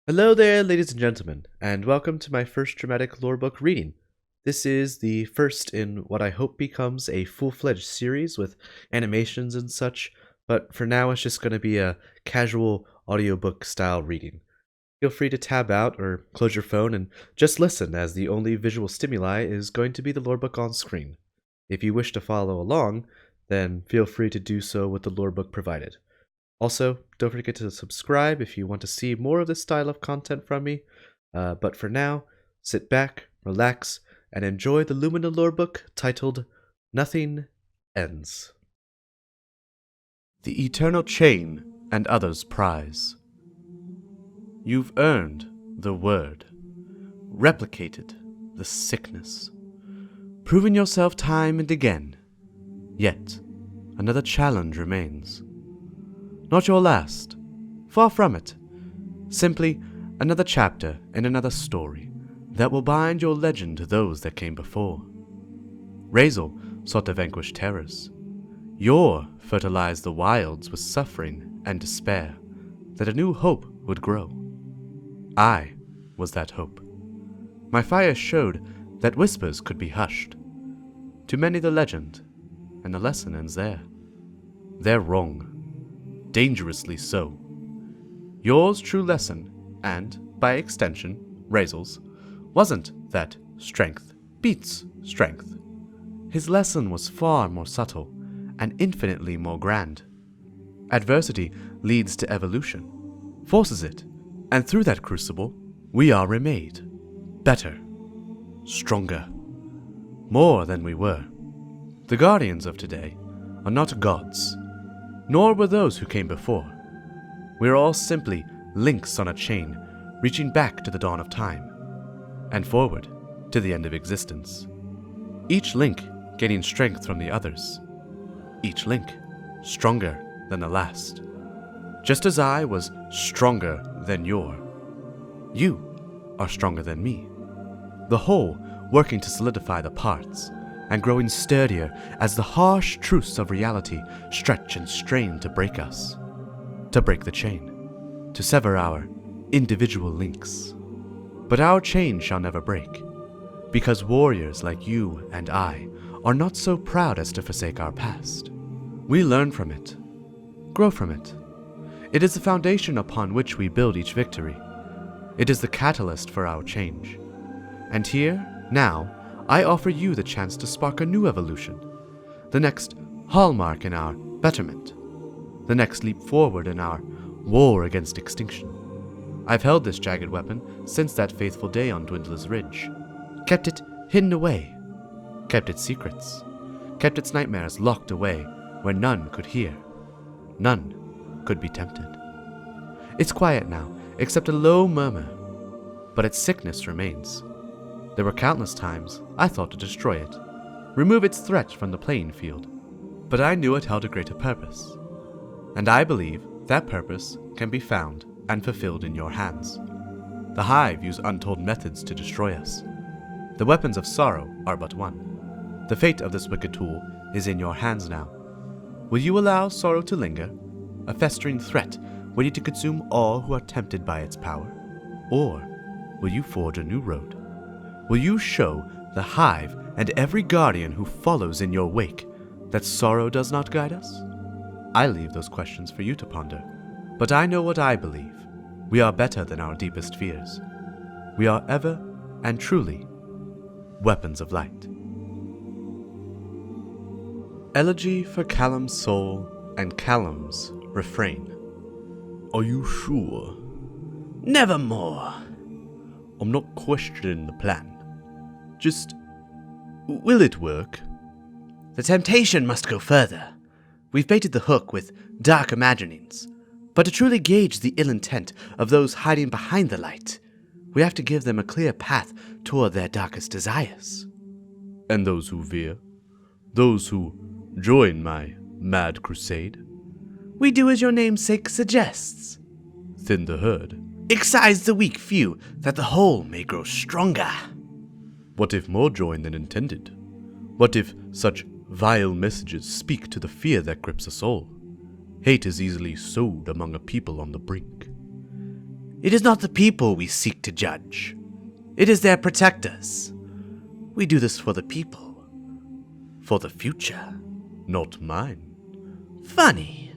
Hello there, ladies and gentlemen, and welcome to my first dramatic lore book reading. This is the first in what I hope becomes a full-fledged series with animations and such, but for now it's just going to be a casual audiobook style reading. Feel free to tab out or close your phone and just listen, as the only visual stimuli is going to be the lore book on screen. If you wish to follow along, then feel free to do so with the lore book provided. Also, don't forget to subscribe if you want to see more of this style of content from me. But for now, sit back, relax, and enjoy the Lumina lore book titled Nothing Ends. The Eternal Chain and Others' Prize. You've earned the word, replicated the sickness, proven yourself time and again, yet another challenge remains. Not your last, far from it, simply another chapter in another story that will bind your legend to those that came before. Razel sought to vanquish terrors. Yor fertilized the wilds with suffering and despair, that a new hope would grow. I was that hope. My fire showed that whispers could be hushed. To many the legend, and the lesson ends there. They're wrong. Dangerously so. Yor's true lesson, and, by extension, Razel's, wasn't that strength beats strength. His lesson was far more subtle, and infinitely more grand. Adversity leads to evolution, forces it, and through that crucible, we are remade. Better. Stronger. More than we were. The guardians of today are not gods, nor were those who came before. We are all simply links on a chain, reaching back to the dawn of time, and forward to the end of existence. Each link gaining strength from the others. Each link stronger than the last. Just as I was stronger than you are stronger than me. The whole working to solidify the parts, and growing sturdier as the harsh truths of reality stretch and strain to break us, to break the chain, to sever our individual links. But our chain shall never break, because warriors like you and I are not so proud as to forsake our past. We learn from it, grow from it. It is the foundation upon which we build each victory. It is the catalyst for our change. And here, now, I offer you the chance to spark a new evolution, the next hallmark in our betterment, the next leap forward in our war against extinction. I've held this jagged weapon since that faithful day on Dwindler's Ridge, kept it hidden away, kept its secrets, kept its nightmares locked away where none could hear, none could be tempted. It's quiet now, except a low murmur, but its sickness remains. There were countless times I thought to destroy it, remove its threat from the playing field, but I knew it held a greater purpose, and I believe that purpose can be found and fulfilled in your hands. The Hive use untold methods to destroy us. The weapons of sorrow are but one. The fate of this wicked tool is in your hands now. Will you allow sorrow to linger, a festering threat ready to consume all who are tempted by its power? Or will you forge a new road? Will you show the Hive and every guardian who follows in your wake that sorrow does not guide us? I leave those questions for you to ponder, but I know what I believe. We are better than our deepest fears. We are ever and truly weapons of light. Elegy for Callum's soul and Callum's refrain. Are you sure? Nevermore. I'm not questioning the plan. Just, will it work? The temptation must go further. We've baited the hook with dark imaginings, but to truly gauge the ill intent of those hiding behind the light, we have to give them a clear path toward their darkest desires. And those who veer? Those who join my mad crusade? We do as your namesake suggests. Thin the herd. Excise the weak few, that the whole may grow stronger. What if more join than intended? What if such vile messages speak to the fear that grips us all? Hate is easily sowed among a people on the brink. It is not the people we seek to judge. It is their protectors. We do this for the people. For the future. Not mine. Funny.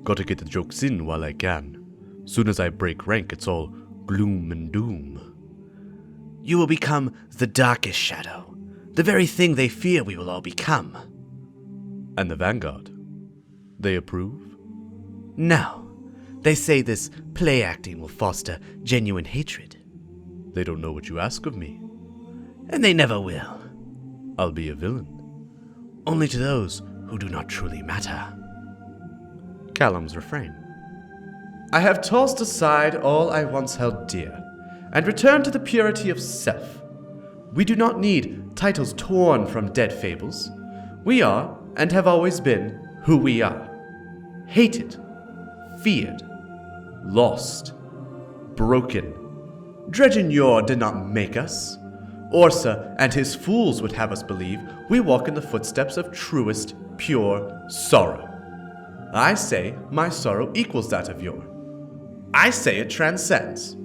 Gotta get the jokes in while I can. Soon as I break rank, it's all gloom and doom. You will become the darkest shadow. The very thing they fear we will all become. And the Vanguard? They approve? No. They say this play acting will foster genuine hatred. They don't know what you ask of me. And they never will. I'll be a villain. Only to those who do not truly matter. Callum's refrain. I have tossed aside all I once held dear, and returned to the purity of self. We do not need titles torn from dead fables. We are, and have always been, who we are. Hated, feared, lost, broken. Dredgen Yor did not make us. Orsa and his fools would have us believe we walk in the footsteps of truest, pure sorrow. I say my sorrow equals that of Yor. I say it transcends.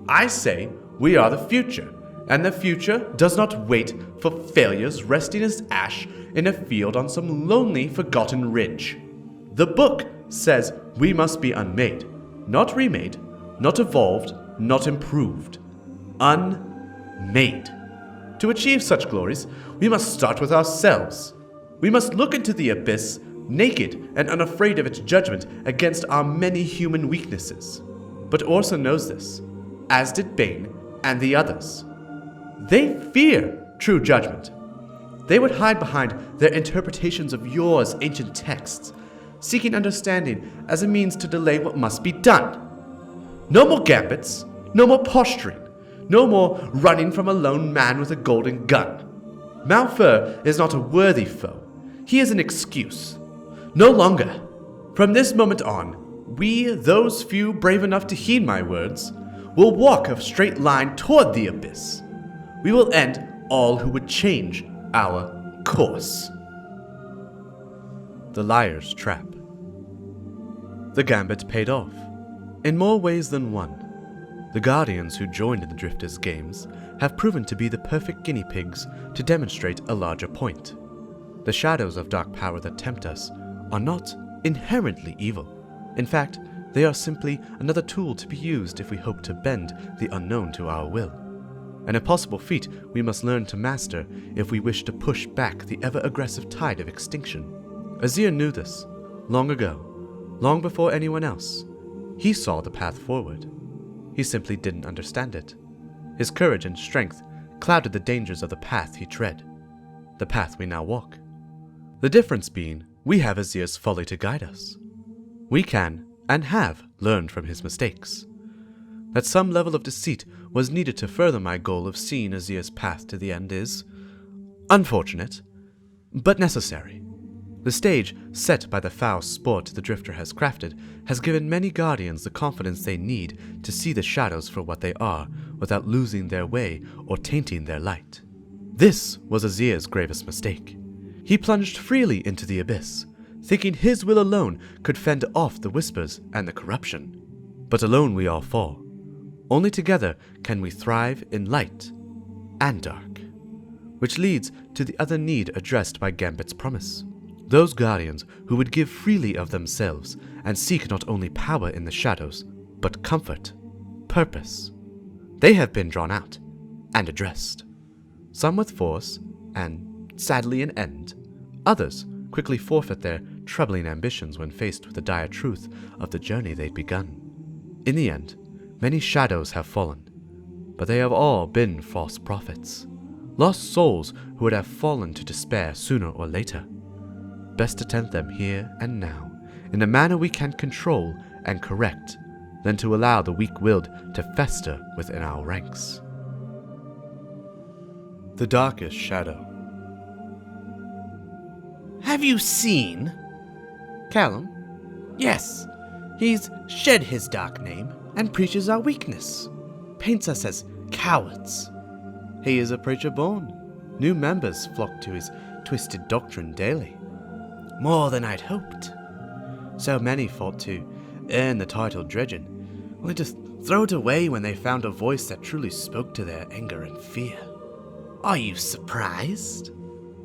I say we are the future, and the future does not wait for failures resting as ash in a field on some lonely, forgotten ridge. The book says we must be unmade, not remade, not evolved, not improved. Unmade. To achieve such glories, we must start with ourselves. We must look into the abyss, naked and unafraid of its judgment against our many human weaknesses. But Orsa knows this, as did Bane and the others. They fear true judgment. They would hide behind their interpretations of Yor's ancient texts, seeking understanding as a means to delay what must be done. No more gambits, no more posturing, no more running from a lone man with a golden gun. Malfur is not a worthy foe. He is an excuse. No longer. From this moment on, we, those few brave enough to heed my words, will walk a straight line toward the abyss. We will end all who would change our course. The Liar's Trap. The gambit paid off, in more ways than one. The Guardians who joined in the Drifters' games have proven to be the perfect guinea pigs to demonstrate a larger point. The shadows of dark power that tempt us are not inherently evil. In fact, they are simply another tool to be used if we hope to bend the unknown to our will. An impossible feat we must learn to master if we wish to push back the ever-aggressive tide of extinction. Azir knew this, long ago, long before anyone else. He saw the path forward. He simply didn't understand it. His courage and strength clouded the dangers of the path he tread, the path we now walk. The difference being, we have Azir's folly to guide us. We can, and have, learned from his mistakes. That some level of deceit was needed to further my goal of seeing Azir's path to the end is unfortunate, but necessary. The stage set by the foul sport the Drifter has crafted has given many Guardians the confidence they need to see the shadows for what they are without losing their way or tainting their light. This was Azir's gravest mistake. He plunged freely into the abyss, thinking his will alone could fend off the whispers and the corruption. But alone we all fall. Only together can we thrive in light and dark. Which leads to the other need addressed by Gambit's promise. Those Guardians who would give freely of themselves and seek not only power in the shadows, but comfort, purpose. They have been drawn out and addressed. Some with force and, sadly, an end. Others quickly forfeit their troubling ambitions when faced with the dire truth of the journey they'd begun. In the end, many shadows have fallen, but they have all been false prophets. Lost souls who would have fallen to despair sooner or later. Best to tend them here and now, in a manner we can control and correct, than to allow the weak-willed to fester within our ranks. The Darkest Shadow. Have you seen? Callum? Yes, he's shed his dark name and preaches our weakness. Paints us as cowards. He is a preacher born. New members flock to his twisted doctrine daily. More than I'd hoped. So many fought to earn the title Dredgen, only to throw it away when they found a voice that truly spoke to their anger and fear. Are you surprised?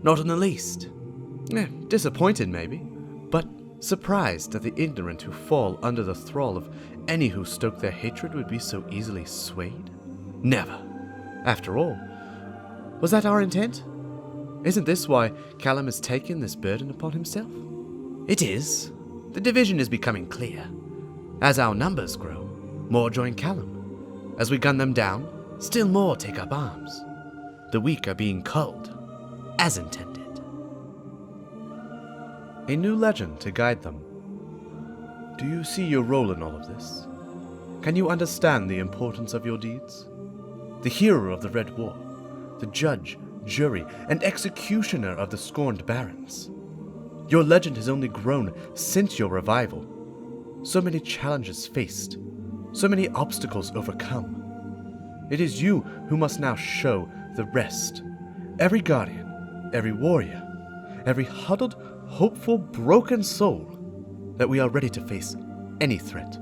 Not in the least. Disappointed maybe, but surprised that the ignorant who fall under the thrall of any who stoke their hatred would be so easily swayed? Never. After all, was that our intent? Isn't this why Callum has taken this burden upon himself? It is. The division is becoming clear. As our numbers grow, more join Callum. As we gun them down, still more take up arms. The weak are being culled, as intended. A new legend to guide them. Do you see your role in all of this? Can you understand the importance of your deeds? The hero of the Red War, the judge, jury, and executioner of the scorned barons. Your legend has only grown since your revival. So many challenges faced, so many obstacles overcome. It is you who must now show the rest. Every guardian, every warrior, every huddled, hopeful, broken soul, that we are ready to face any threat.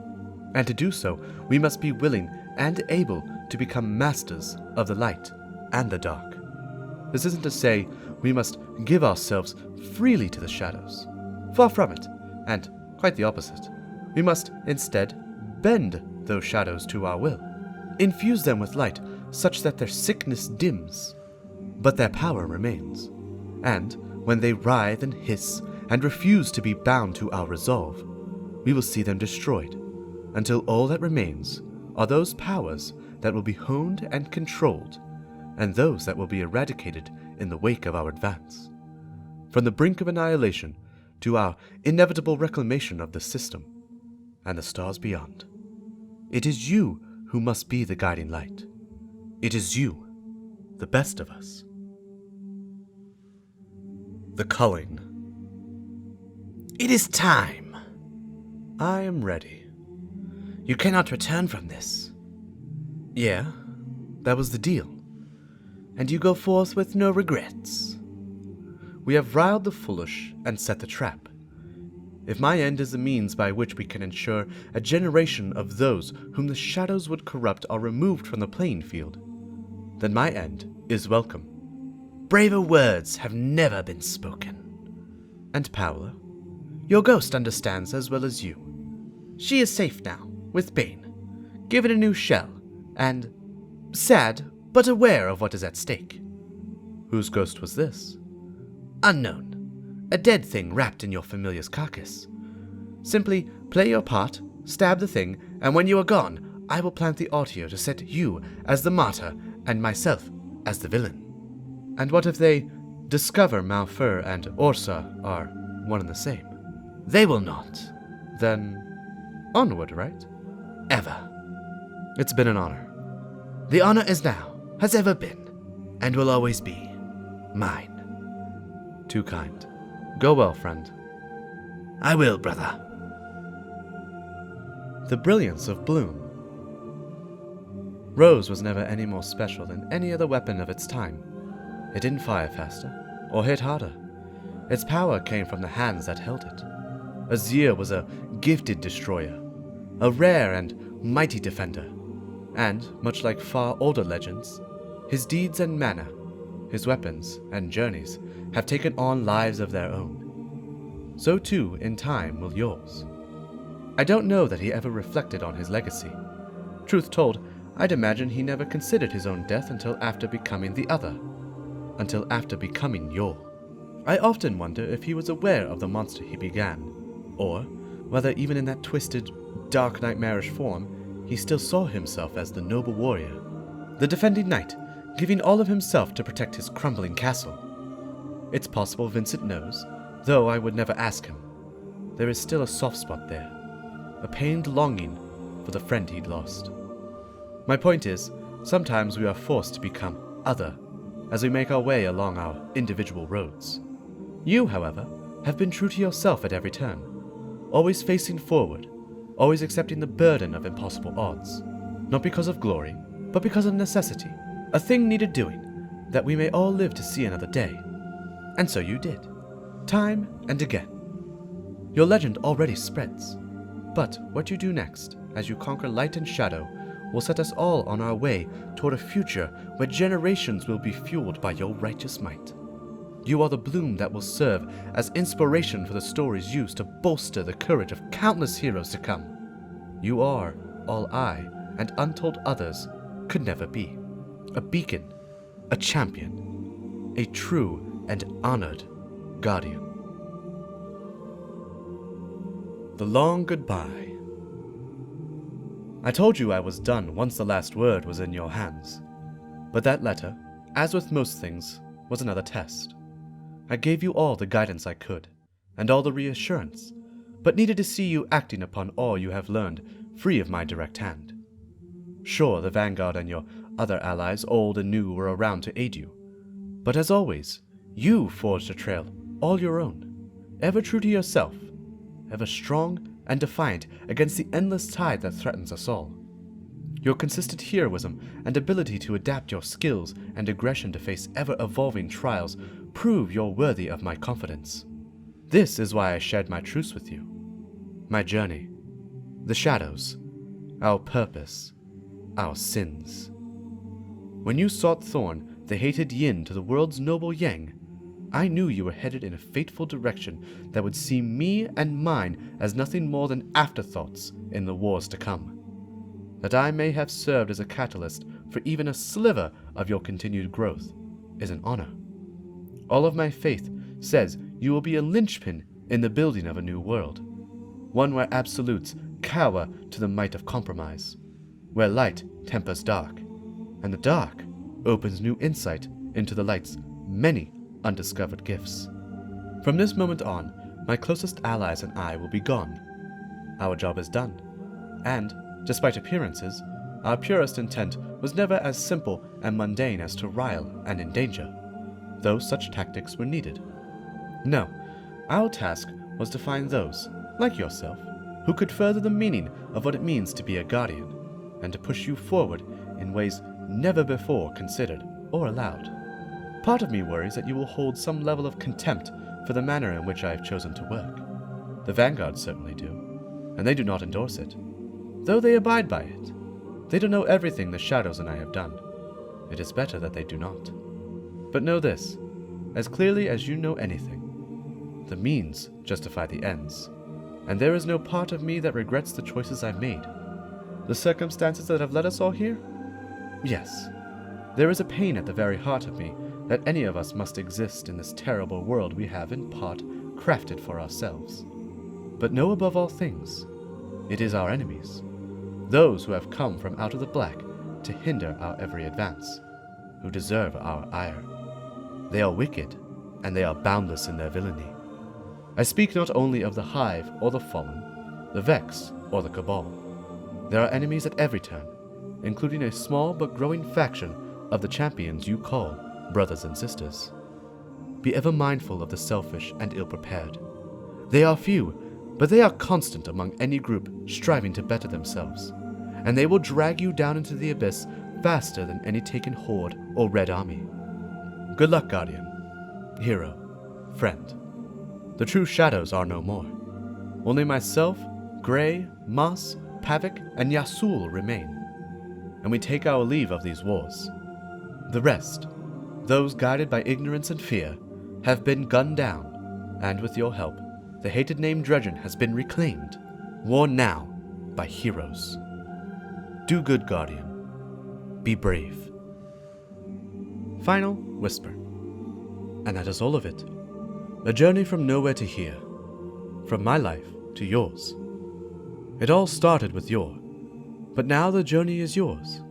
And to do so, we must be willing and able to become masters of the light and the dark. This isn't to say we must give ourselves freely to the shadows. Far from it, and quite the opposite. We must instead bend those shadows to our will, infuse them with light such that their sickness dims, but their power remains. And when they writhe and hiss and refuse to be bound to our resolve, we will see them destroyed, until all that remains are those powers that will be honed and controlled, and those that will be eradicated in the wake of our advance. From the brink of annihilation to our inevitable reclamation of the system and the stars beyond. It is you who must be the guiding light. It is you, the best of us. The culling. It is time. I am ready. You cannot return from this. Yeah, that was the deal. And you go forth with no regrets. We have riled the foolish and set the trap. If my end is the means by which we can ensure a generation of those whom the shadows would corrupt are removed from the playing field, then my end is welcome. Braver words have never been spoken. And Paola, your ghost understands as well as you. She is safe now, with Bane, given a new shell, and sad, but aware of what is at stake. Whose ghost was this? Unknown. A dead thing wrapped in your familiar's carcass. Simply play your part, stab the thing, and when you are gone, I will plant the audio to set you as the martyr and myself as the villain. And what if they discover Malfur and Orsa are one and the same? They will not. Then onward, right? Ever. It's been an honor. The honor is now, has ever been, and will always be, mine. Too kind. Go well, friend. I will, brother. The brilliance of Bloom. Rose was never any more special than any other weapon of its time. It didn't fire faster, or hit harder. Its power came from the hands that held it. Azir was a gifted destroyer, a rare and mighty defender, and, much like far older legends, his deeds and manner, his weapons and journeys have taken on lives of their own. So too, in time, will yours. I don't know that he ever reflected on his legacy. Truth told, I'd imagine he never considered his own death until after becoming the other. Until after becoming Yor. I often wonder if he was aware of the monster he began, or whether even in that twisted, dark nightmarish form, he still saw himself as the noble warrior, the defending knight, giving all of himself to protect his crumbling castle. It's possible Vincent knows, though I would never ask him. There is still a soft spot there, a pained longing for the friend he'd lost. My point is, sometimes we are forced to become other as we make our way along our individual roads. You, however, have been true to yourself at every turn, always facing forward, always accepting the burden of impossible odds, not because of glory, but because of necessity, a thing needed doing, that we may all live to see another day. And so you did, time and again. Your legend already spreads, but what you do next, as you conquer light and shadow, will set us all on our way toward a future where generations will be fueled by your righteous might. You are the bloom that will serve as inspiration for the stories used to bolster the courage of countless heroes to come. You are all I and untold others could never be. A beacon, a champion, a true and honored guardian. The long goodbye. I told you I was done once the last word was in your hands. But that letter, as with most things, was another test. I gave you all the guidance I could, and all the reassurance, but needed to see you acting upon all you have learned, free of my direct hand. Sure, the Vanguard and your other allies, old and new, were around to aid you. But as always, you forged a trail all your own, ever true to yourself, ever strong and defiant against the endless tide that threatens us all. Your consistent heroism and ability to adapt your skills and aggression to face ever-evolving trials prove you're worthy of my confidence. This is why I shared my truce with you. My journey, the shadows, our purpose, our sins. When you sought Thorn, the hated yin, to the world's noble yang, I knew you were headed in a fateful direction that would see me and mine as nothing more than afterthoughts in the wars to come. That I may have served as a catalyst for even a sliver of your continued growth is an honor. All of my faith says you will be a linchpin in the building of a new world, one where absolutes cower to the might of compromise, where light tempers dark, and the dark opens new insight into the light's many undiscovered gifts. From this moment on, my closest allies and I will be gone. Our job is done, and, despite appearances, our purest intent was never as simple and mundane as to rile and endanger, though such tactics were needed. No, our task was to find those, like yourself, who could further the meaning of what it means to be a guardian, and to push you forward in ways never before considered or allowed. Part of me worries that you will hold some level of contempt for the manner in which I have chosen to work. The Vanguard certainly do, and they do not endorse it, though they abide by it. They don't know everything the Shadows and I have done. It is better that they do not. But know this, as clearly as you know anything. The means justify the ends, and there is no part of me that regrets the choices I've made. The circumstances that have led us all here? Yes. There is a pain at the very heart of me that any of us must exist in this terrible world we have in part crafted for ourselves. But know above all things, it is our enemies, those who have come from out of the black to hinder our every advance, who deserve our ire. They are wicked, and they are boundless in their villainy. I speak not only of the Hive or the Fallen, the Vex or the Cabal. There are enemies at every turn, including a small but growing faction of the champions you call brothers and sisters. Be ever mindful of the selfish and ill-prepared. They are few, but they are constant among any group striving to better themselves, and they will drag you down into the abyss faster than any taken horde or red army. Good luck, Guardian, hero, friend. The true Shadows are no more. Only myself, Grey, Moss, Pavik, and Yasul remain, and we take our leave of these wars. The rest, those guided by ignorance and fear, have been gunned down, and with your help, the hated name Dredgen has been reclaimed, worn now by heroes. Do good, Guardian. Be brave. Final whisper. And that is all of it. A journey from nowhere to here. From my life to yours. It all started with Yor, but now the journey is yours.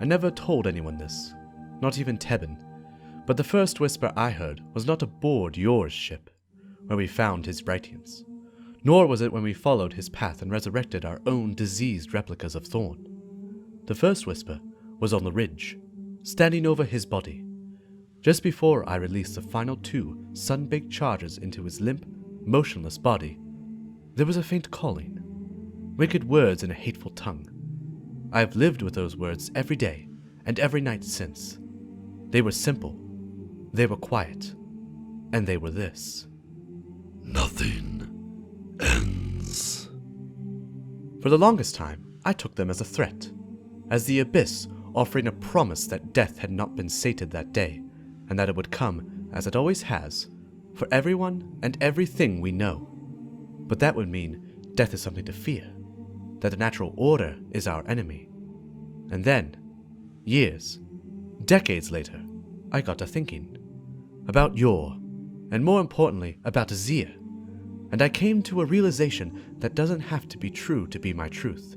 I never told anyone this, not even Tebin, but the first whisper I heard was not aboard Yor's ship, where we found his radiance, nor was it when we followed his path and resurrected our own diseased replicas of Thorn. The first whisper was on the ridge, standing over his body, just before I released the final 2 sun-baked charges into his limp, motionless body. There was a faint calling, wicked words in a hateful tongue. I have lived with those words every day and every night since. They were simple, they were quiet, and they were this: Nothing ends. For the longest time, I took them as a threat. as the abyss offering a promise that death had not been sated that day, and that it would come, as it always has, for everyone and everything we know. But that would mean death is something to fear, that the natural order is our enemy. And then, years, decades later, I got to thinking about Yor, and more importantly, about Azir, and I came to a realization that doesn't have to be true to be my truth.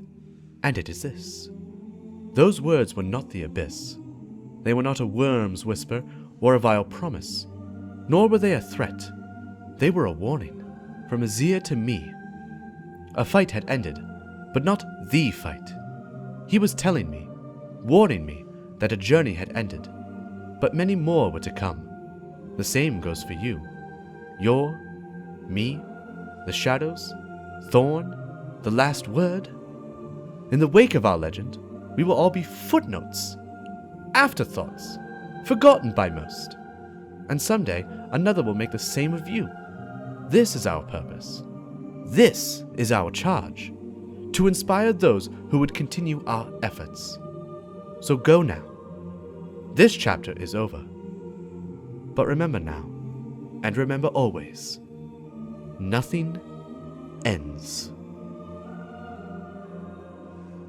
And it is this. Those words were not the abyss. They were not a worm's whisper or a vile promise, nor were they a threat. They were a warning, from Azir to me. A fight had ended, but not the fight. He was telling me, warning me, that a journey had ended, but many more were to come. The same goes for you. Yor, me, the shadows, Thorn, the last word. In the wake of our legend, we will all be footnotes, afterthoughts, forgotten by most. And someday, another will make the same of you. This is our purpose. This is our charge, to inspire those who would continue our efforts. So go now. This chapter is over. But remember now, and remember always, nothing ends.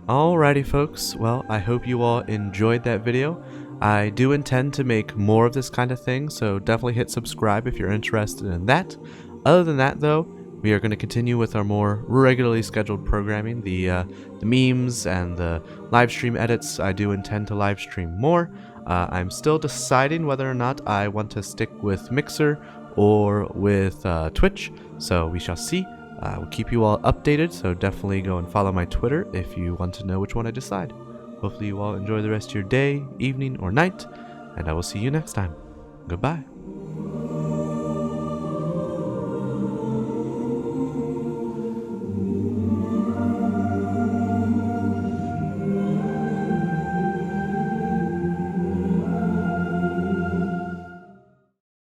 Alrighty folks, well, I hope you all enjoyed that video. I do intend to make more of this kind of thing, so definitely hit subscribe if you're interested in that. Other than that though, we are going to continue with our more regularly scheduled programming, the memes and the live stream edits. I do intend to live stream more. I'm still deciding whether or not I want to stick with Mixer or with Twitch, so we shall see. I will keep you all updated, so definitely go and follow my Twitter if you want to know which one I decide. Hopefully you all enjoy the rest of your day, evening, or night, and I will see you next time. Goodbye.